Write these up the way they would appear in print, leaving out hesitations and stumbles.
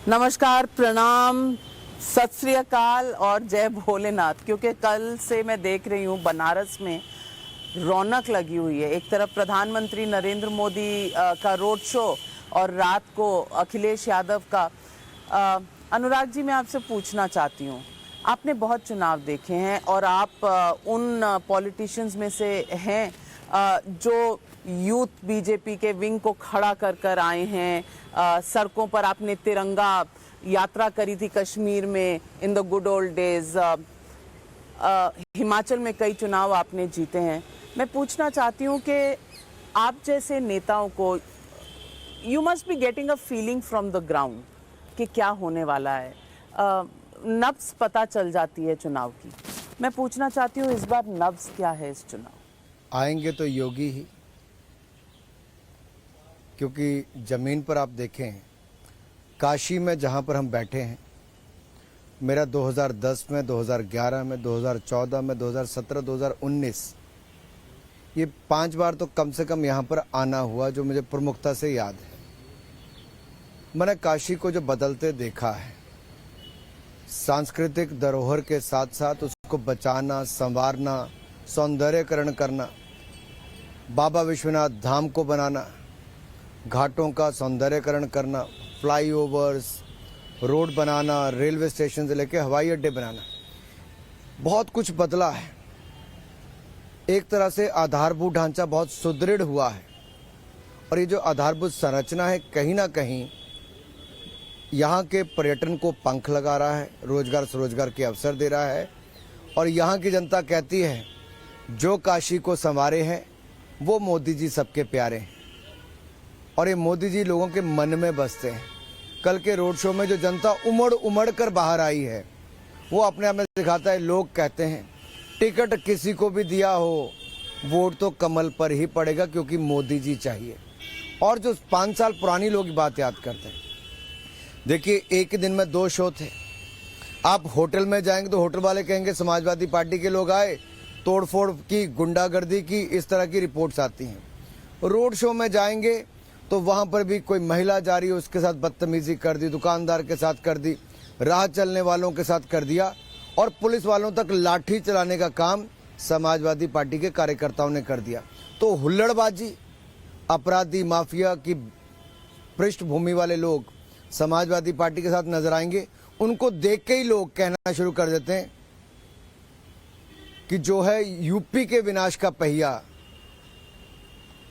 नमस्कार, प्रणाम, सत श्री अकाल और जय भोलेनाथ। क्योंकि कल से मैं देख रही हूँ बनारस में रौनक लगी हुई है। एक तरफ प्रधानमंत्री नरेंद्र मोदी का रोड शो और रात को अखिलेश यादव का। अनुराग जी, मैं आपसे पूछना चाहती हूँ, आपने बहुत चुनाव देखे हैं और आप उन पॉलिटिशियंस में से हैं जो यूथ बीजेपी के विंग को खड़ा कर कर आए हैं। सड़कों पर आपने तिरंगा यात्रा करी थी कश्मीर में in the good old days. Himachal में कई चुनाव आपने जीते हैं। मैं पूछना चाहती हूँ कि आप जैसे नेताओं को you must be getting a feeling from the ground कि क्या होने वाला है। नब्ज पता चल जाती है चुनाव की। मैं पूछना चाहती हूँ, इस बार नब्ज क्या है इस चुनाव? आएंगे तो योगी ही, क्योंकि ज़मीन पर आप देखें, काशी में जहाँ पर हम बैठे हैं, मेरा 2010 में, 2011 में, 2014 में, 2017, 2019 ये 5 बार तो कम से कम यहाँ पर आना हुआ, जो मुझे प्रमुखता से याद है। मैंने काशी को जो बदलते देखा है, सांस्कृतिक धरोहर के साथ साथ उसको बचाना, संवारना, सौंदर्यकरण करना, बाबा विश्वनाथ धाम को बनाना, घाटों का सौंदर्यकरण करना, फ्लाईओवर्स, रोड बनाना, रेलवे स्टेशन से लेकर हवाई अड्डे बनाना, बहुत कुछ बदला है। एक तरह से आधारभूत ढांचा बहुत सुदृढ़ हुआ है और ये जो आधारभूत संरचना है, कहीं ना कहीं यहाँ के पर्यटन को पंख लगा रहा है, रोजगार स्वरोजगार के अवसर दे रहा है। और यहाँ की जनता कहती है, जो काशी को संवारे हैं वो मोदी जी सबके प्यारे हैं और ये मोदी जी लोगों के मन में बसते हैं। कल के रोड शो में जो जनता उमड़ उमड़ कर बाहर आई है, वो अपने आप में दिखाता है। लोग कहते हैं टिकट किसी को भी दिया हो, वोट तो कमल पर ही पड़ेगा, क्योंकि मोदी जी चाहिए। और जो 5 साल पुरानी लोग बात याद करते हैं, देखिए एक दिन में 2 शो थे। आप होटल में जाएंगे तो होटल वाले कहेंगे समाजवादी पार्टी के लोग आए, तोड़फोड़ की, गुंडागर्दी की, इस तरह की रिपोर्ट्स आती हैं। रोड शो में जाएंगे तो वहाँ पर भी कोई महिला जा रही है, उसके साथ बदतमीजी कर दी, दुकानदार के साथ कर दी, राह चलने वालों के साथ कर दिया और पुलिस वालों तक लाठी चलाने का काम समाजवादी पार्टी के कार्यकर्ताओं ने कर दिया। तो हुल्लड़बाजी, अपराधी, माफिया की पृष्ठभूमि वाले लोग समाजवादी पार्टी के साथ नजर आएंगे। उनको देख के ही लोग कहना शुरू कर देते हैं कि जो है यूपी के विनाश का पहिया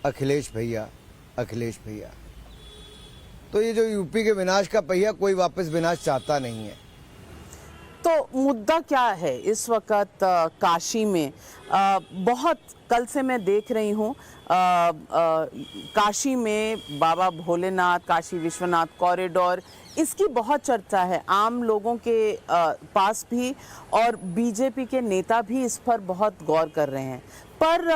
अखिलेश भैया, अखिलेश भैया। तो ये जो यूपी के विनाश का पहिया, कोई वापस विनाश चाहता नहीं है। तो मुद्दा क्या है इस वक्त काशी में? बहुत कल से मैं देख रही हूँ काशी में बाबा भोलेनाथ, काशी विश्वनाथ कॉरिडोर, इसकी बहुत चर्चा है आम लोगों के पास भी, और बीजेपी के नेता भी इस पर बहुत गौर कर रहे हैं। पर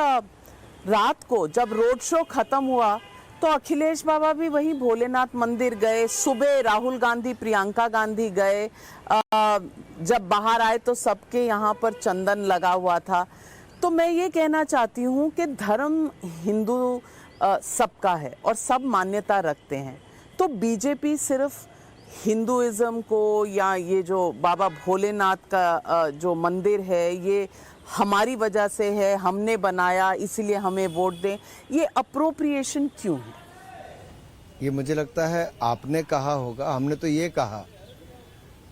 रात को जब रोड शो खत्म हुआ तो अखिलेश बाबा भी वहीं भोलेनाथ मंदिर गए। सुबह राहुल गांधी, प्रियंका गांधी गए। जब बाहर आए तो सबके यहाँ पर चंदन लगा हुआ था। तो मैं ये कहना चाहती हूँ कि धर्म हिंदू सबका है और सब मान्यता रखते हैं। तो बीजेपी सिर्फ हिंदुइज्म को, या ये जो बाबा भोलेनाथ का जो मंदिर है, ये हमारी वजह से है, हमने बनाया इसलिए हमें वोट दें, ये अप्रोप्रिएशन क्यों है? ये मुझे लगता है आपने कहा होगा, हमने तो ये कहा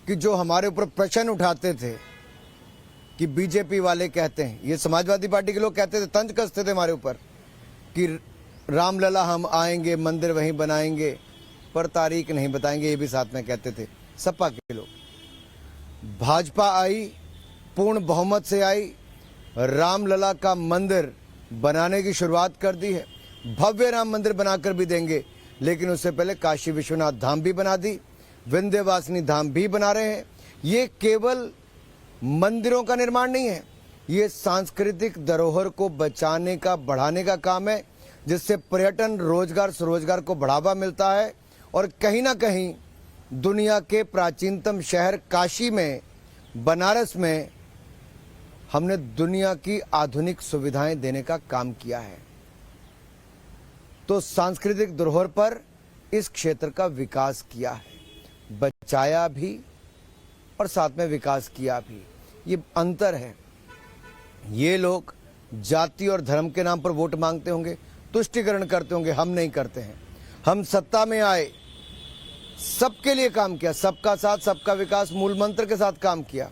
कि जो हमारे ऊपर प्रश्न उठाते थे कि बीजेपी वाले कहते हैं, ये समाजवादी पार्टी के लोग कहते थे, तंज कसते थे हमारे ऊपर कि रामलला हम आएंगे, मंदिर वहीं बनाएंगे, पर तारीख नहीं बताएंगे, ये भी साथ में कहते थे सपा के लोग। भाजपा आई, पूर्ण बहुमत से आई, रामलला का मंदिर बनाने की शुरुआत कर दी है। भव्य राम मंदिर बनाकर भी देंगे, लेकिन उससे पहले काशी विश्वनाथ धाम भी बना दी, विंध्यवासिनी धाम भी बना रहे हैं। ये केवल मंदिरों का निर्माण नहीं है, ये सांस्कृतिक धरोहर को बचाने का, बढ़ाने का काम है, जिससे पर्यटन, रोजगार, स्वरोजगार को बढ़ावा मिलता है। और कहीं ना कहीं दुनिया के प्राचीनतम शहर काशी में, बनारस में हमने दुनिया की आधुनिक सुविधाएं देने का काम किया है। तो सांस्कृतिक धरोहर पर इस क्षेत्र का विकास किया है। बचाया भी और साथ में विकास किया भी। ये अंतर है। ये लोग जाति और धर्म के नाम पर वोट मांगते होंगे, तुष्टिकरण करते होंगे, हम नहीं करते हैं। हम सत्ता में आए, सबके लिए काम किया, सबका साथ सबका विकास मूल मंत्र के साथ काम किया।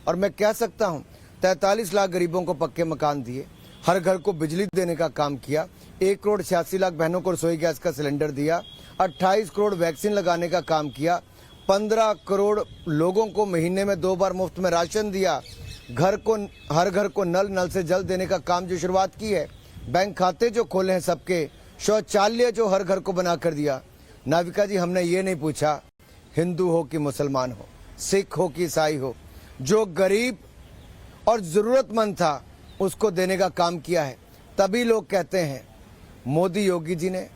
और मैं कह सकता हूं 43 लाख गरीबों को पक्के मकान दिए, हर घर को बिजली देने का काम किया, 1 करोड़ 86 लाख बहनों को रसोई गैस का सिलेंडर दिया, 28 करोड़ वैक्सीन लगाने का काम किया, 15 करोड़ लोगों को महीने में 2 बार मुफ्त में राशन दिया, हर घर को नल से जल देने का काम जो शुरुआत की है, बैंक खाते जो खोले हैं सबके, शौचालय जो हर घर को बना कर दिया। नाविका जी, हमने ये नहीं पूछा हिंदू हो कि मुसलमान हो, सिख हो कि ईसाई हो, जो गरीब और जरूरतमंद था उसको देने का काम किया है। तभी लोग कहते हैं मोदी योगी जी ने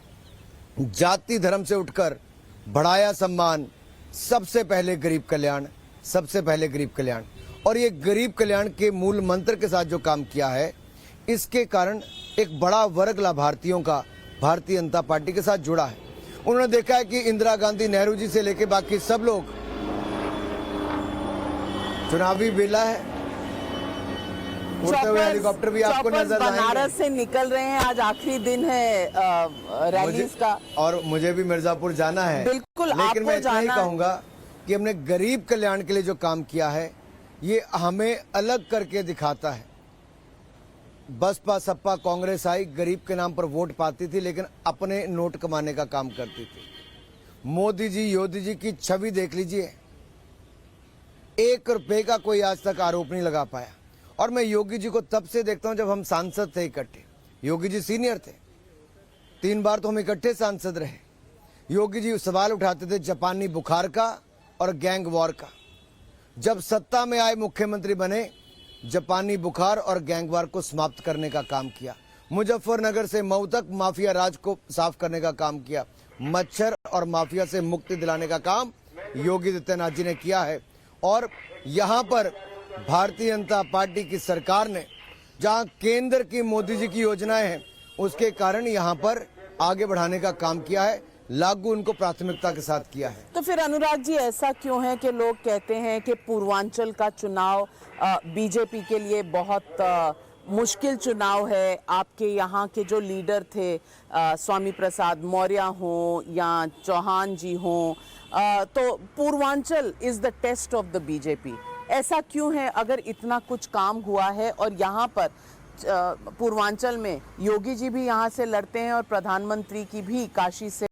जाति धर्म से उठकर बढ़ाया सम्मान, सबसे पहले गरीब कल्याण, सबसे पहले गरीब कल्याण। और ये गरीब कल्याण के मूल मंत्र के साथ जो काम किया है, इसके कारण एक बड़ा वर्ग लाभार्थियों का भारतीय जनता पार्टी के साथ जुड़ा है। उन्होंने देखा है कि इंदिरा गांधी, नेहरू जी से लेकर बाकी सब लोग, चुनावी बेला है, उड़ते हुए हेलीकॉप्टर भी आपको नजर आएंगे। बनारस से निकल रहे हैं, आज आखिरी दिन है रैलीज का, और मुझे भी मिर्जापुर जाना है। बिल्कुल, लेकिन मैं इतना ही जाना कहूंगा कि हमने गरीब कल्याण के लिए जो काम किया है, ये हमें अलग करके दिखाता है। बसपा सपा कांग्रेस आई, गरीब के नाम पर वोट पाती थी, लेकिन अपने नोट कमाने का काम करती थी। मोदी जी, योगी जी की छवि देख लीजिए, 1 रुपए का कोई आज तक आरोप नहीं लगा पाया। और मैं योगी जी को तब से देखता हूं जब हम सांसद थे इकट्ठे। योगी जी सीनियर थे, 3 बार तो हम इकट्ठे सांसद रहे। योगी जी सवाल उठाते थे जापानी बुखार का और गैंग वॉर का। जब सत्ता में आए, मुख्यमंत्री बने, जापानी बुखार और गैंग वॉर को समाप्त करने का काम किया। मुजफ्फरनगर से मऊ तक माफिया राज को साफ करने का काम किया। मच्छर और माफिया से मुक्ति दिलाने का काम योगी आदित्यनाथ जी ने किया है। और यहाँ पर भारतीय जनता पार्टी की सरकार ने, जहाँ केंद्र की मोदी जी की योजनाएं हैं, उसके कारण यहाँ पर आगे बढ़ाने का काम किया है, लागू उनको प्राथमिकता के साथ किया है। तो फिर अनुराग जी, ऐसा क्यों है कि लोग कहते हैं कि पूर्वांचल का चुनाव बीजेपी के लिए बहुत मुश्किल चुनाव है? आपके यहाँ के जो लीडर थे, स्वामी प्रसाद मौर्य हो या चौहान जी हो, तो Purvanchal is the test of the BJP. ऐसा क्यों है? अगर इतना कुछ काम हुआ है और यहाँ पर पूर्वांचल में योगी जी भी यहाँ से लड़ते हैं और प्रधानमंत्री की भी काशी से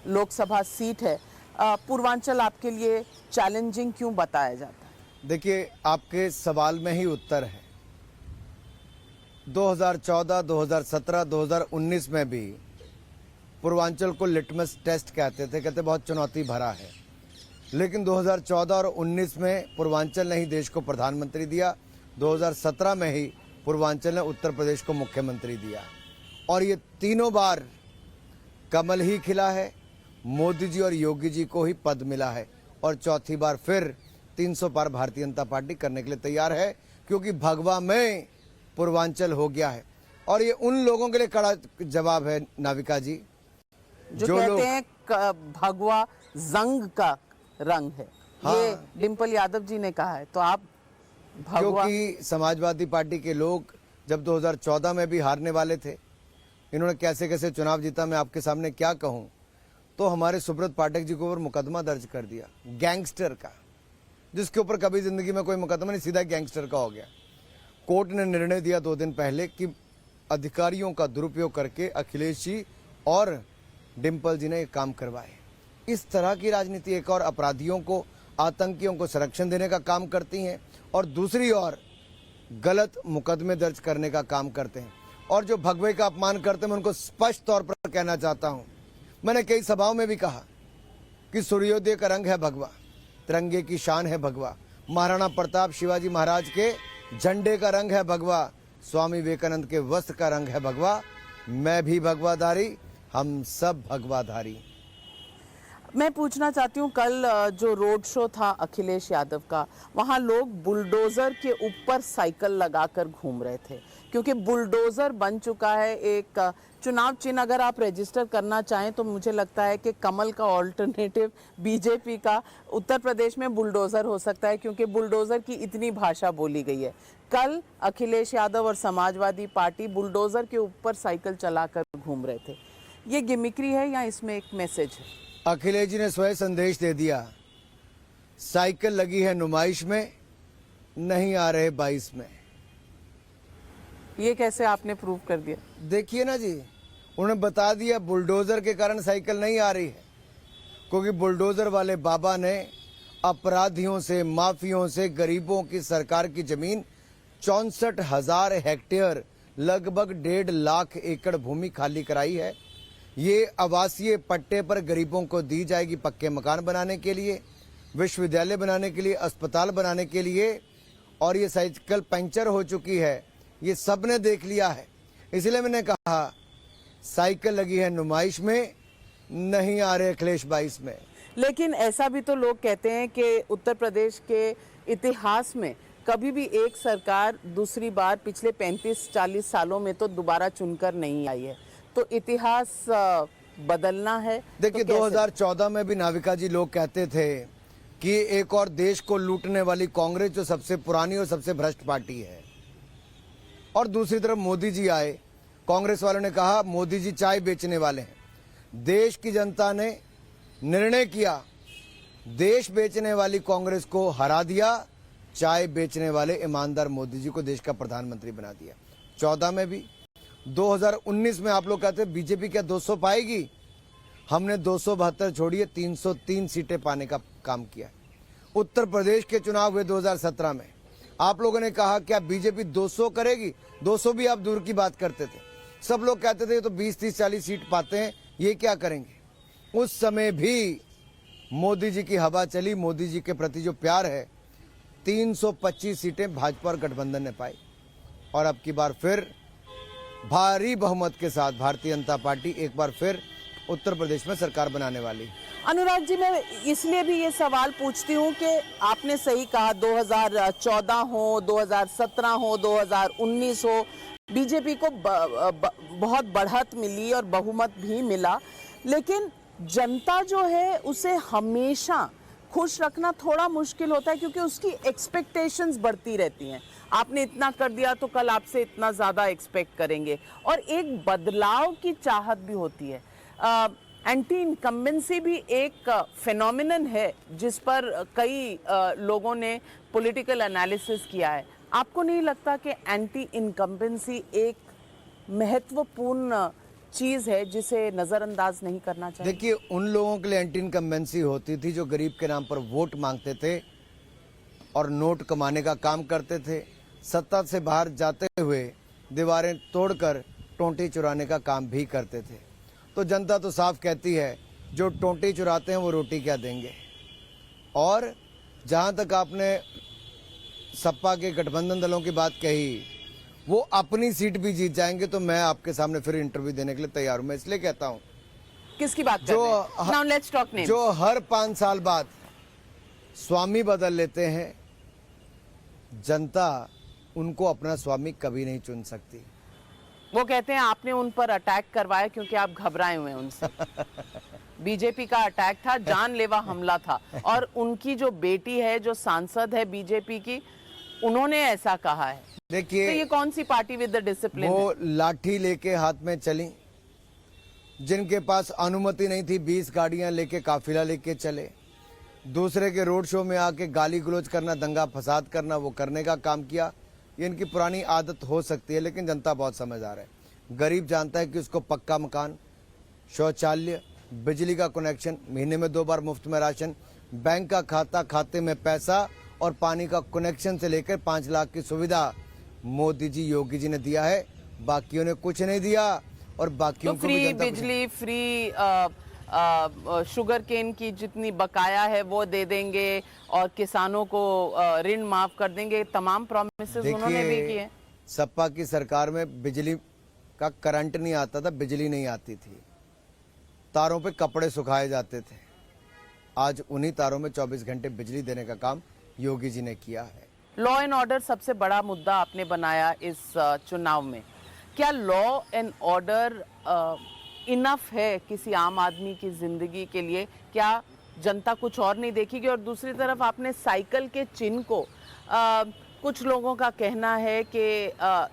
लोकसभा सीट है, पूर्वांचल आपके लिए चैलेंजिंग क्यों बताया जाता है? देखिए, आपके सवाल में ही उत्तर है। 2014, 2017, 2019 में भी पूर्वांचल को लिटमस टेस्ट कहते बहुत चुनौती भरा है। लेकिन 2014 और 19 में पूर्वांचल ने ही देश को प्रधानमंत्री दिया, 2017 में ही पूर्वांचल ने उत्तर प्रदेश को मुख्यमंत्री दिया। और ये तीनों बार कमल ही खिला है, मोदी जी और योगी जी को ही पद मिला है। और चौथी बार फिर 300 पार भारतीय जनता पार्टी करने के लिए तैयार है, क्योंकि भगवा में पूर्वांचल हो गया है। और ये उन लोगों के लिए कड़ा जवाब है नाविका जी, जो कहते हैं भगवा जंग का रंग है। हाँ, ये डिम्पल यादव जी ने कहा है, तो आप भगवा। क्योंकि समाजवादी पार्टी के लोग जब 2014 में भी हारने वाले थे, इन्होंने कैसे कैसे चुनाव जीता, मैं आपके सामने क्या कहूं। तो हमारे सुब्रत पाठक जी के ऊपर मुकदमा दर्ज कर दिया, गैंगस्टर का, जिसके ऊपर कभी जिंदगी में कोई मुकदमा नहीं, सीधा गैंगस्टर का हो गया। कोर्ट ने निर्णय दिया 2 दिन पहले कि अधिकारियों का दुरुपयोग करके अखिलेश जी और डिम्पल जी ने ये काम करवाए। इस तरह की राजनीति एक और अपराधियों को, आतंकियों को संरक्षण देने का काम करती हैं, और दूसरी ओर गलत मुकदमे दर्ज करने का काम करते हैं। और जो भगवे का अपमान करते हैं, मैं उनको स्पष्ट तौर पर कहना चाहता हूं, मैंने कई सभाओं में भी कहा कि सूर्योदय का रंग है भगवा, तिरंगे की शान है भगवा, महाराणा प्रताप शिवाजी महाराज के झंडे का रंग है भगवा, स्वामी विवेकानंद के वस्त्र का रंग है भगवा। मैं भी भगवाधारी, हम सब भगवाधारी। मैं पूछना चाहती हूँ, कल जो रोड शो था अखिलेश यादव का, वहाँ लोग बुलडोजर के ऊपर साइकिल लगाकर घूम रहे थे, क्योंकि बुलडोजर बन चुका है एक चुनाव चिन्ह। अगर आप रजिस्टर करना चाहें तो मुझे लगता है कि कमल का ऑल्टरनेटिव बीजेपी का उत्तर प्रदेश में बुलडोजर हो सकता है, क्योंकि बुलडोजर की इतनी भाषा बोली गई है। कल अखिलेश यादव और समाजवादी पार्टी बुलडोजर के ऊपर साइकिल चलाकर घूम रहे थे। ये गिमिक्री है या इसमें एक मैसेज है? अखिलेश जी ने स्वयं संदेश दे दिया, साइकिल लगी है नुमाइश में, नहीं आ रहे 22 में। ये कैसे आपने प्रूव कर दिया? देखिए ना जी, उन्होंने बता दिया बुलडोजर के कारण साइकिल नहीं आ रही है, क्योंकि बुलडोजर वाले बाबा ने अपराधियों से, माफियों से गरीबों की सरकार की जमीन 64,000 हेक्टेयर लगभग 1.5 लाख एकड़ भूमि खाली कराई है। ये आवासीय पट्टे पर गरीबों को दी जाएगी, पक्के मकान बनाने के लिए, विश्वविद्यालय बनाने के लिए, अस्पताल बनाने के लिए। और ये साइकिल पंचर हो चुकी है, ये सब ने देख लिया है। इसलिए मैंने कहा साइकिल लगी है नुमाइश में, नहीं आ रहे अखिलेश 22 में। लेकिन ऐसा भी तो लोग कहते हैं कि उत्तर प्रदेश के इतिहास में कभी भी एक सरकार दूसरी बार पिछले 35-40 सालों में तो दोबारा चुनकर नहीं आई है, तो इतिहास बदलना है। देखिए, तो 2014 में भी नाविका जी लोग कहते थे कि एक और देश को लूटने वाली कांग्रेस जो सबसे पुरानी और सबसे भ्रष्ट पार्टी है, और दूसरी तरफ मोदी जी आए, कांग्रेस वालों ने कहा मोदी जी चाय बेचने वाले हैं। देश की जनता ने निर्णय किया, देश बेचने वाली कांग्रेस को हरा दिया, चाय बेचने वाले ईमानदार मोदी जी को देश का प्रधानमंत्री बना दिया। 14 में भी, 2019 में आप लोग कहते हैं बीजेपी क्या 200 पाएगी, हमने 272 छोड़िए 303 सीटें पाने का काम किया। उत्तर प्रदेश के चुनाव हुए 2017 में, आप लोगों ने कहा क्या बीजेपी 200 करेगी? 200 भी आप दूर की बात करते थे। सब लोग कहते थे ये तो 20, 30, 40 सीट पाते हैं, ये क्या करेंगे। उस समय भी मोदी जी की हवा चली, मोदी जी के प्रति जो प्यार है, 325 सीटें भाजपा और गठबंधन ने पाई। और अब की बार फिर भारी बहुमत के साथ भारतीय जनता पार्टी एक बार फिर उत्तर प्रदेश में सरकार बनाने वाली। अनुराग जी, मैं इसलिए भी ये सवाल पूछती हूँ कि आपने सही कहा, 2014 हो, 2017 हो, 2019 हो, बीजेपी को बहुत बढ़त मिली और बहुमत भी मिला, लेकिन जनता जो है उसे हमेशा खुश रखना थोड़ा मुश्किल होता है, क्योंकि उसकी एक्सपेक्टेशंस बढ़ती रहती हैं। आपने इतना कर दिया तो कल आपसे इतना ज़्यादा एक्सपेक्ट करेंगे, और एक बदलाव की चाहत भी होती है। एंटी इनकम्बेंसी भी एक फिनोमिनन है जिस पर कई लोगों ने पॉलिटिकल एनालिसिस किया है। आपको नहीं लगता कि एंटी इनकम्बेंसी एक महत्वपूर्ण चीज है जिसे नजरअंदाज नहीं करना चाहिए? देखिए, उन लोगों के लिए एंटी इनकम्बेंसी होती थी जो गरीब के नाम पर वोट मांगते थे और नोट कमाने का काम करते थे, सत्ता से बाहर जाते हुए दीवारें तोड़कर टोंटी चुराने का काम भी करते थे। तो जनता तो साफ कहती है जो टोंटी चुराते हैं वो रोटी क्या देंगे। और जहां तक आपने सपा के गठबंधन दलों की बात कही, वो अपनी सीट भी जीत जाएंगे तो मैं आपके सामने फिर इंटरव्यू देने के लिए तैयार हूं। मैं इसलिए कहता हूं, किसकी बात कर रहे हैं? Now let's talk names. जो हर 5 साल बाद स्वामी बदल लेते हैं, जनता उनको अपना स्वामी कभी नहीं चुन सकती। वो कहते हैं आपने उन पर अटैक करवाया क्योंकि आप घबराए हुए हैं उनसे। बीजेपी का अटैक था, जानलेवा हमला था, और उनकी जो बेटी है, जो सांसद है बीजेपी की, उन्होंने ऐसा कहा है। देखिए, तो ये कौन सी पार्टी विद द डिसिप्लिन है? वो लाठी लेके हाथ में चली, जिनके पास अनुमति नहीं थी 20 गाड़ियां लेके काफिला लेके चले, दूसरे के रोड शो में आके गाली गलौज करना, दंगा फसाद करना, वो करने का काम किया। ये इनकी पुरानी आदत हो सकती है, लेकिन जनता बहुत समझदार है। गरीब जानता है कि उसको पक्का मकान, शौचालय, बिजली का कनेक्शन, महीने में 2 बार मुफ्त में राशन, बैंक का खाता, खाते में पैसा, और पानी का कनेक्शन से लेकर 5 लाख की सुविधा मोदी जी, योगी जी ने दिया है। बाकियों ने कुछ नहीं दिया, और बाकियों तो को भी फ्री जनता बिजली, फ्री शुगर केन की जितनी बकाया है वो दे देंगे, और किसानों को ऋण माफ कर देंगे। तमाम प्रॉमिसेस उन्होंने भी किए। सपा की सरकार में बिजली का करंट नहीं आता था, बिजली नहीं आती थी, तारों पे कपड़े सुखाए जाते थे। आज उन्हीं तारों में 24 घंटे बिजली देने का काम योगी जी ने किया है। लॉ एंड ऑर्डर सबसे बड़ा मुद्दा आपने बनाया इस चुनाव में। क्या लॉ एंड ऑर्डर इनफ है किसी आम आदमी की जिंदगी के लिए? क्या जनता कुछ और नहीं देखेगी? और दूसरी तरफ आपने साइकिल के चिन्ह को कुछ लोगों का कहना है कि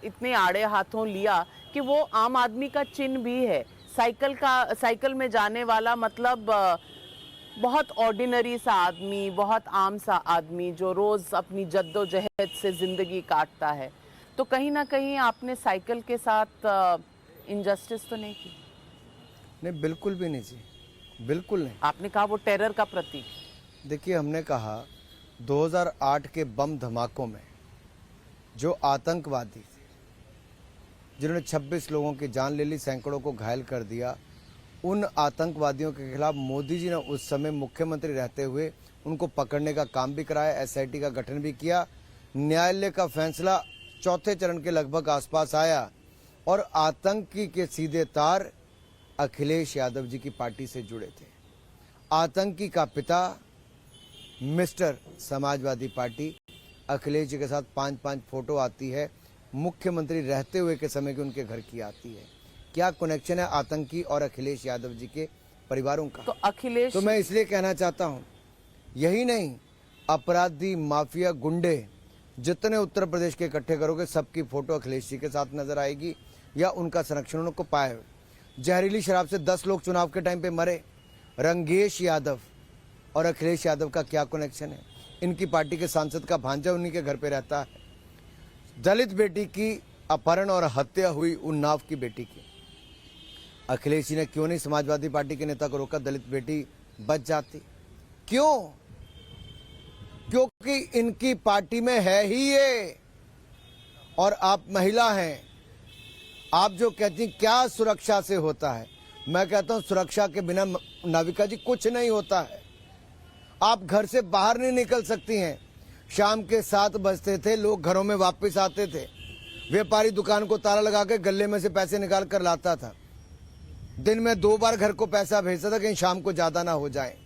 इतने आड़े हाथों लिया कि वो आम आदमी का चिन्ह भी है। साइकिल में जाने वाला मतलब बहुत ऑर्डिनरी सा आदमी, बहुत आम सा आदमी जो रोज अपनी जद्दोजहद से जिंदगी काटता है। तो कहीं ना कहीं आपने साइकिल के साथ इनजस्टिस तो नहीं की? नहीं, बिल्कुल भी नहीं जी, बिल्कुल नहीं। आपने कहा वो टेरर का प्रतीक। देखिए, हमने कहा 2008 के बम धमाकों में जो आतंकवादी थे, जिन्होंने 26 लोगों की जान ले ली, सैकड़ों को घायल कर दिया, उन आतंकवादियों के खिलाफ मोदी जी ने उस समय मुख्यमंत्री रहते हुए उनको पकड़ने का काम भी कराया, एसआईटी का गठन भी किया। न्यायालय का फैसला चौथे चरण के लगभग आसपास आया और आतंकी के सीधे तार अखिलेश यादव जी की पार्टी से जुड़े थे। आतंकी का पिता मिस्टर समाजवादी पार्टी, अखिलेश जी के साथ 5-5 फोटो आती है, मुख्यमंत्री रहते हुए के समय की उनके घर की आती है। क्या कनेक्शन है आतंकी और अखिलेश यादव जी के परिवारों का? तो अखिलेश, तो मैं इसलिए कहना चाहता हूं, यही नहीं, अपराधी, माफिया, गुंडे जितने उत्तर प्रदेश के इकट्ठे करोगे सबकी फोटो अखिलेश जी के साथ नजर आएगी या उनका संरक्षण उनको पाए हुए। जहरीली शराब से 10 लोग चुनाव के टाइम पे मरे। रंगेश यादव और अखिलेश यादव का क्या कनेक्शन है? इनकी पार्टी के सांसद का भांजा उन्हीं के घर पे रहता है। दलित बेटी की अपहरण और हत्या हुई उन्नाव की बेटी की, अखिलेश जी ने क्यों नहीं समाजवादी पार्टी के नेता को रोका? दलित बेटी बच जाती। क्यों? क्योंकि इनकी पार्टी में है ही ये। और आप महिला हैं, आप जो कहती क्या सुरक्षा से होता है, मैं कहता हूं सुरक्षा के बिना नाविका जी कुछ नहीं होता है। आप घर से बाहर नहीं निकल सकती हैं। शाम के 7 बजते थे, लोग घरों में वापस आते थे, व्यापारी दुकान को ताला लगा के गले में से पैसे निकाल कर लाता था। दिन में 2 बार घर को पैसा भेजता था कहीं शाम को ज्यादा ना हो जाए।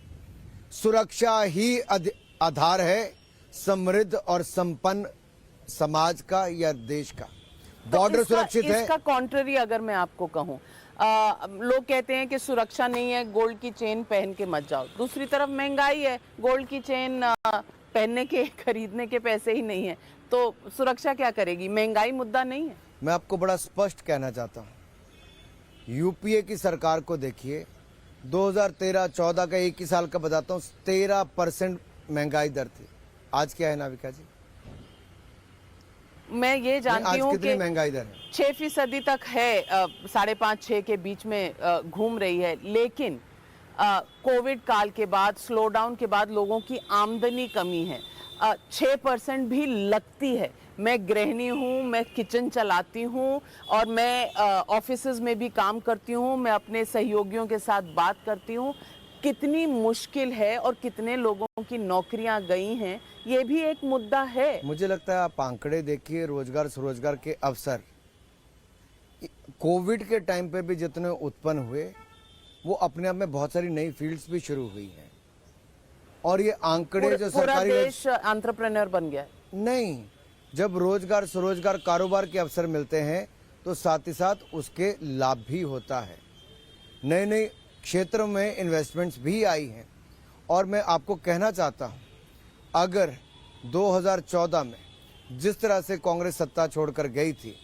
सुरक्षा ही आधार है समृद्ध और संपन्न समाज का या देश का। बॉर्डर तो सुरक्षित है। इसका कॉन्ट्ररी अगर मैं आपको कहूं, लोग कहते हैं कि सुरक्षा नहीं है, गोल्ड की चेन पहन के मत जाओ। दूसरी तरफ महंगाई है, गोल्ड की चेन पहनने के, खरीदने के पैसे ही नहीं है, तो सुरक्षा क्या करेगी? महंगाई मुद्दा नहीं है? मैं आपको बड़ा स्पष्ट कहना चाहता हूं, यूपीए की सरकार को देखिए, 2013-14 का एक ही साल का बताता हूं, 13% महंगाई दर थी। आज क्या है नाविका जी? मैं ये जानती हूँ कि महंगाई दर है 6% तक है, 5.5-6 के बीच में घूम रही है। लेकिन कोविड काल के बाद, स्लो डाउन के बाद लोगों की आमदनी कमी है। 6% भी लगती है। मैं गृहिणी हूँ, मैं किचन चलाती हूँ और मैं ऑफिसेज में भी काम करती हूँ, मैं अपने सहयोगियों के साथ बात करती हूँ। कितनी मुश्किल है और कितने लोगों की नौकरियां गई हैं, ये भी एक मुद्दा है। मुझे लगता है आप आंकड़े देखिए, रोजगार स्वरोजगार के अवसर कोविड के टाइम पे भी जितने उत्पन्न हुए, वो अपने आप में बहुत सारी नई फील्ड्स भी शुरू हुई हैं। और ये आंकड़े जो पूरा सरकारी देश एंटरप्रेन्योर बन गया है। नहीं, जब रोजगार स्वरोजगार कारोबार के अवसर मिलते हैं तो साथ ही साथ उसके लाभ भी होता है। नए नए क्षेत्रों में इन्वेस्टमेंट्स भी आई हैं। और मैं आपको कहना चाहता हूं, अगर 2014 में जिस तरह से कांग्रेस सत्ता छोड़कर गई थी,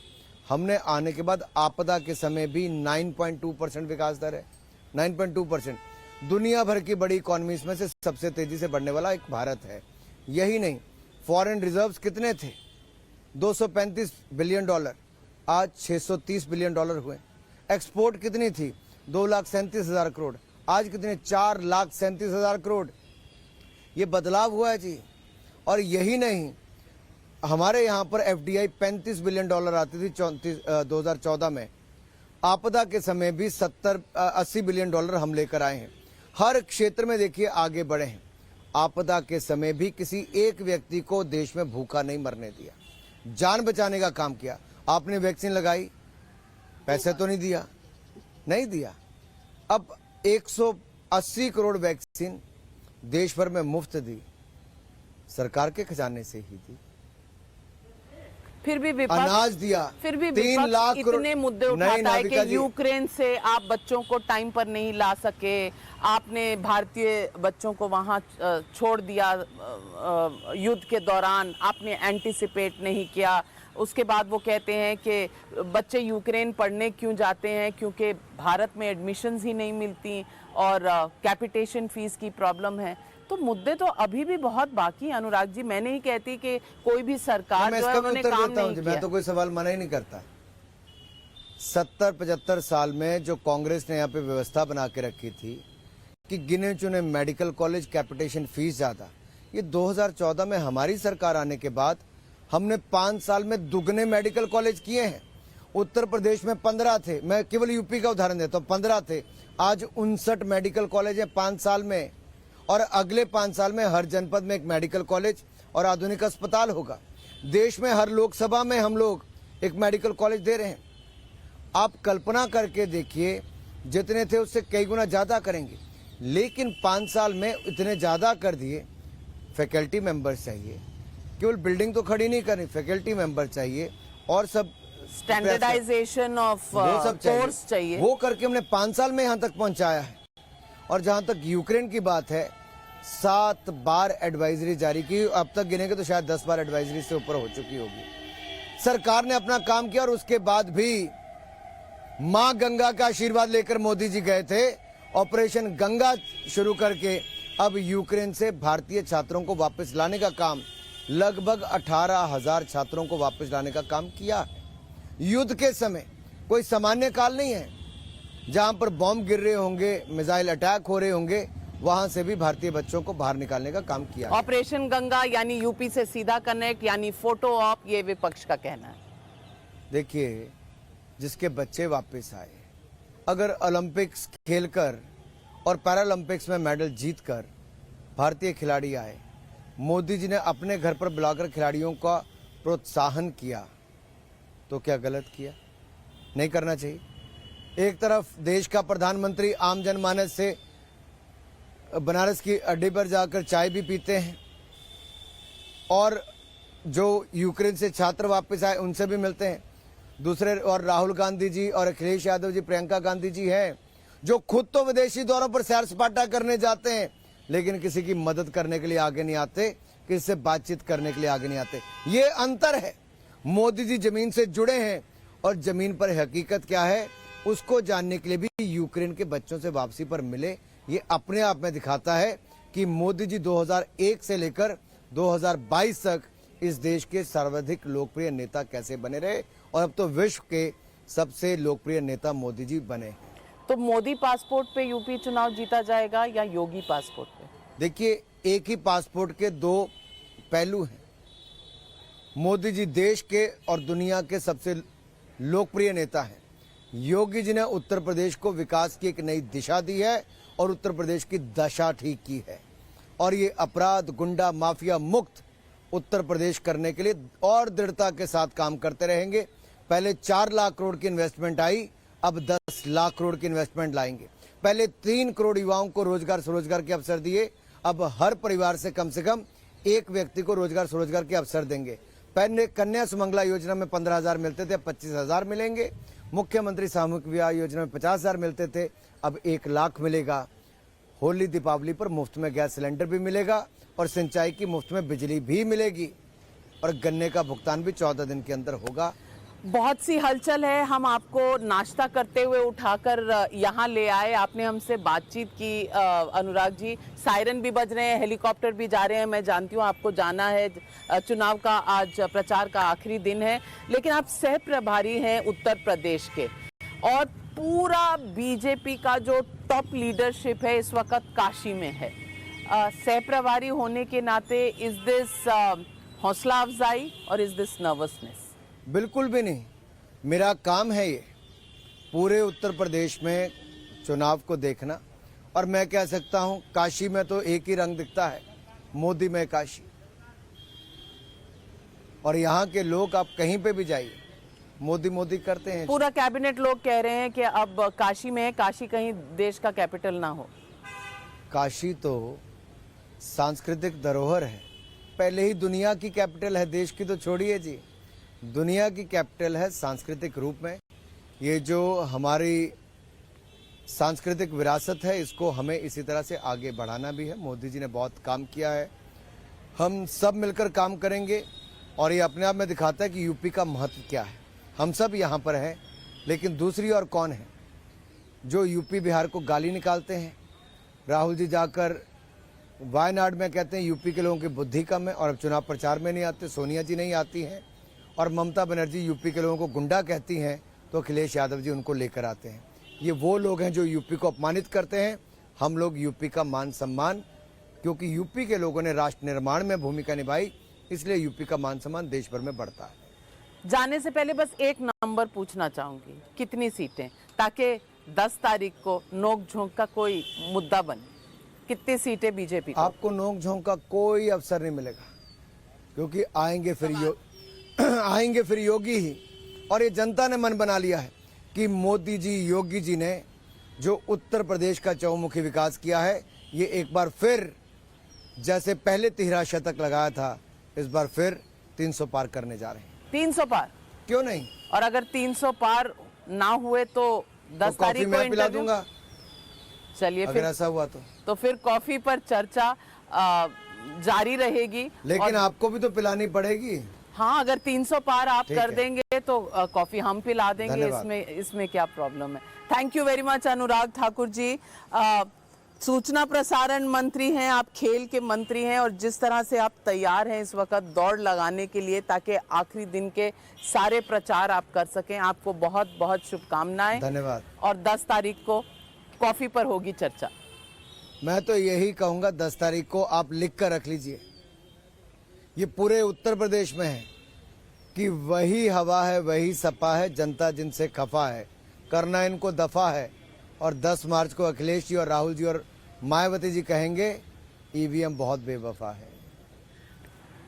हमने आने के बाद आपदा के समय भी 9.2% विकास दर है। 9.2%। दुनिया भर की बड़ी इकॉनमीज में से सबसे तेजी से बढ़ने वाला एक भारत है। यही नहीं, फॉरेन रिजर्व्स कितने थे? 235 बिलियन डॉलर, आज 630 बिलियन डॉलर हुए। एक्सपोर्ट कितनी थी? 2,37,000 करोड़, आज कितने? 4,37,000 करोड़। ये बदलाव हुआ है जी। और यही नहीं, हमारे यहाँ पर एफडीआई 35 बिलियन डॉलर आती थी 2014 में। आपदा के समय भी 70-80 बिलियन डॉलर हम लेकर आए हैं। हर क्षेत्र में देखिए आगे बढ़े हैं। आपदा के समय भी किसी एक व्यक्ति को देश में भूखा नहीं मरने दिया, जान बचाने का काम किया। आपने वैक्सीन लगाई, पैसे तो नहीं दिया, नहीं दिया। अब 180 करोड़ वैक्सीन देश भर में मुफ्त दी, सरकार के खजाने से ही दी। फिर भी विपक्ष अनाज दिया, फिर भी 3 लाख विपक्ष इतने मुद्दे उठाता है कि यूक्रेन से आप बच्चों को टाइम पर नहीं ला सके, आपने भारतीय बच्चों को वहां छोड़ दिया युद्ध के दौरान, आपने एंटीसिपेट नहीं किया। उसके बाद वो कहते हैं कि बच्चे यूक्रेन पढ़ने क्यों जाते हैं, क्योंकि भारत में एडमिशन्स ही नहीं मिलती और कैपिटेशन फीस की प्रॉब्लम है। तो मुद्दे तो अभी भी बहुत बाकी हैं अनुराग जी। मैं नहीं कहती कि कोई भी सरकार जो है उन्होंने काम नहीं किया। मैं तो कोई सवाल मना ही नहीं करता। 70-75 साल में जो कांग्रेस ने यहाँ पे व्यवस्था बना के रखी थी कि गिने चुने मेडिकल कॉलेज, कैपिटेशन फीस ज्यादा, ये 2014 में हमारी सरकार आने के बाद हमने 5 साल में दुगने मेडिकल कॉलेज किए हैं। उत्तर प्रदेश में 15 थे, मैं केवल यूपी का उदाहरण देता हूँ, 15 थे, आज 59 मेडिकल कॉलेज है 5 साल में। और अगले 5 साल में हर जनपद में एक मेडिकल कॉलेज और आधुनिक अस्पताल होगा। देश में हर लोकसभा में हम लोग एक मेडिकल कॉलेज दे रहे हैं। आप कल्पना करके देखिए, जितने थे उससे कई गुना ज्यादा करेंगे, लेकिन 5 साल में इतने ज्यादा कर दिए। फैकल्टी मेंबर्स चाहिए, केवल बिल्डिंग तो खड़ी नहीं करनी, फैकल्टी मेंबर चाहिए और सब स्टैंडर्डाइजेशन ऑफ कोर्स चाहिए। वो करके हमने 5 साल में यहां तक पहुंचाया है। और जहां तक यूक्रेन की बात है, 7 बार एडवाइजरी जारी की, अब तक गिनेंगे तो शायद 10 बार एडवाइजरी से ऊपर हो चुकी होगी। सरकार ने अपना काम किया और उसके बाद भी मां गंगा का आशीर्वाद लेकर मोदी जी गए थे, ऑपरेशन गंगा शुरू करके अब यूक्रेन से भारतीय छात्रों को वापस लाने का काम, लगभग 18,000 छात्रों को वापस लाने का काम किया है। युद्ध के समय कोई सामान्य काल नहीं है, जहां पर बॉम्ब गिर रहे होंगे, मिसाइल अटैक हो रहे होंगे, वहां से भी भारतीय बच्चों को बाहर निकालने का काम किया। ऑपरेशन गंगा यानी यूपी से सीधा कनेक्ट, यानी फोटो ऑप, ये विपक्ष का कहना है। देखिए, जिसके बच्चे वापस आए, अगर ओलंपिक्स खेलकर और पैरालंपिक्स में मेडल जीतकर भारतीय खिलाड़ी आए, मोदी जी ने अपने घर पर बुलाकर खिलाड़ियों का प्रोत्साहन किया, तो क्या गलत किया? नहीं करना चाहिए। एक तरफ देश का प्रधानमंत्री आम जनमानस से बनारस की अड्डे पर जाकर चाय भी पीते हैं और जो यूक्रेन से छात्र वापस आए उनसे भी मिलते हैं। दूसरे और राहुल गांधी जी और अखिलेश यादव जी, प्रियंका गांधी जी हैं जो खुद तो विदेशी दौरों पर सैर सपाटा करने जाते हैं, लेकिन किसी की मदद करने के लिए आगे नहीं आते, किसी से बातचीत करने के लिए आगे नहीं आते। ये अंतर है। मोदी जी जमीन से जुड़े हैं और जमीन पर हकीकत क्या है उसको जानने के लिए भी यूक्रेन के बच्चों से वापसी पर मिले। ये अपने आप में दिखाता है कि मोदी जी 2001 से लेकर 2022 तक इस देश के सर्वाधिक लोकप्रिय नेता कैसे बने रहे और अब तो विश्व के सबसे लोकप्रिय नेता मोदी जी बने। तो मोदी पासपोर्ट पे यूपी चुनाव जीता जाएगा या योगी पासपोर्ट पे? देखिए, एक ही पासपोर्ट के 2 पहलू हैं। मोदी जी देश के और दुनिया के सबसे लोकप्रिय नेता हैं। योगी जी ने उत्तर प्रदेश को विकास की एक नई दिशा दी है और उत्तर प्रदेश की दशा ठीक की है, और ये अपराध, गुंडा, माफिया मुक्त उत्तर प्रदेश करने के लिए और दृढ़ता के साथ काम करते रहेंगे। पहले 4 लाख करोड़ की इन्वेस्टमेंट आई, अब 10 लाख करोड़ की इन्वेस्टमेंट लाएंगे। पहले 3 करोड़ युवाओं को रोजगार स्वरोजगार के अवसर दिए, अब हर परिवार से कम 1 व्यक्ति को रोजगार स्वरोजगार के अवसर देंगे। पहले कन्या सुमंगला योजना में 15,000 मिलते थे, अब 25,000 मिलेंगे। मुख्यमंत्री सामूहिक विवाह योजना में 50,000 मिलते थे, अब 1 लाख मिलेगा। होली दीपावली पर मुफ्त में गैस सिलेंडर भी मिलेगा और सिंचाई की मुफ्त में बिजली भी मिलेगी और गन्ने का भुगतान भी 14 दिन के अंदर होगा। बहुत सी हलचल है। हम आपको नाश्ता करते हुए उठाकर यहाँ ले आए, आपने हमसे बातचीत की अनुराग जी। सायरन भी बज रहे हैं, हेलीकॉप्टर भी जा रहे हैं। मैं जानती हूँ आपको जाना है, चुनाव का आज प्रचार का आखिरी दिन है, लेकिन आप सह प्रभारी हैं उत्तर प्रदेश के और पूरा बीजेपी का जो टॉप लीडरशिप है इस वक्त काशी में है। सह प्रभारी होने के नाते इज दिस हौसला अफजाई और इज दिस नर्वसनेस? बिल्कुल भी नहीं। मेरा काम है ये पूरे उत्तर प्रदेश में चुनाव को देखना, और मैं कह सकता हूं काशी में तो एक ही रंग दिखता है, मोदी में काशी। और यहाँ के लोग आप कहीं पे भी जाइए मोदी मोदी करते हैं। पूरा कैबिनेट लोग कह रहे हैं कि अब काशी में है, काशी कहीं देश का कैपिटल ना हो। काशी तो सांस्कृतिक धरोहर है। पहले ही दुनिया की कैपिटल है, देश की तो छोड़िए जी, दुनिया की कैपिटल है सांस्कृतिक रूप में। ये जो हमारी सांस्कृतिक विरासत है, इसको हमें इसी तरह से आगे बढ़ाना भी है। मोदी जी ने बहुत काम किया है, हम सब मिलकर काम करेंगे और ये अपने आप में दिखाता है कि यूपी का महत्व क्या है। हम सब यहाँ पर हैं, लेकिन दूसरी ओर कौन है जो यूपी बिहार को गाली निकालते हैं। राहुल जी जाकर वायनाड में कहते हैं यूपी के लोगों की बुद्धि कम है और अब चुनाव प्रचार में नहीं आते, सोनिया जी नहीं आती हैं, और ममता बनर्जी यूपी के लोगों को गुंडा कहती हैं तो अखिलेश यादव जी उनको लेकर आते हैं। ये वो लोग हैं जो यूपी को अपमानित करते हैं। हम लोग यूपी का मान सम्मान, क्योंकि यूपी के लोगों ने राष्ट्र निर्माण में भूमिका निभाई, इसलिए यूपी का मान सम्मान देश भर में बढ़ता है। जाने से पहले बस एक नंबर पूछना चाहूंगी, कितनी सीटें, ताकि 10 तारीख को नोक झोंक का कोई मुद्दा बने। कितनी सीटें बीजेपी को? आपको नोक झोंक का कोई अवसर नहीं मिलेगा, क्योंकि आएंगे फिर योगी ही। और ये जनता ने मन बना लिया है कि मोदी जी, योगी जी ने जो उत्तर प्रदेश का चौमुखी विकास किया है, ये एक बार फिर जैसे पहले 13 शतक लगाया था, इस बार फिर 300 पार करने जा रहे हैं। 300 पार? क्यों नहीं? और अगर 300 पार ना हुए तो 10 तारीख को मैं पिला इंटरव्यू? दूंगा। चलिए, अगर फिर ऐसा हुआ तो फिर कॉफी पर चर्चा जारी रहेगी। लेकिन आपको भी तो पिलानी पड़ेगी। हाँ, अगर 300 पार आप ठीक कर है। देंगे तो कॉफी हम पिला देंगे। धन्यवाद। इसमें क्या प्रॉब्लम है। Thank you very much Anurag Thakur ji. सूचना प्रसारण मंत्री हैं आप, खेल के मंत्री हैं, और जिस तरह से आप तैयार हैं इस वक्त दौड़ लगाने के लिए ताकि आखिरी दिन के सारे प्रचार आप कर सकें, आपको बहुत बहुत शुभकामनाएं। धन्यवाद। और 10 तारीख को कॉफी पर होगी चर्चा। मैं तो यही कहूंगा, 10 तारीख को आप लिख कर रख लीजिए, ये पूरे उत्तर प्रदेश में है कि वही हवा है, वही सपा है, जनता जिनसे खफा है, करना इनको दफा है। और 10 मार्च को अखिलेश जी और राहुल जी और मायावती जी कहेंगे ईवीएम बहुत बेवफा है।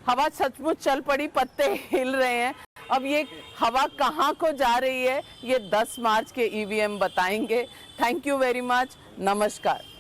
हवा सचमुच चल पड़ी, पत्ते हिल रहे हैं। अब ये हवा कहाँ को जा रही है, ये 10 मार्च के ईवीएम बताएंगे। थैंक यू वेरी मच, नमस्कार।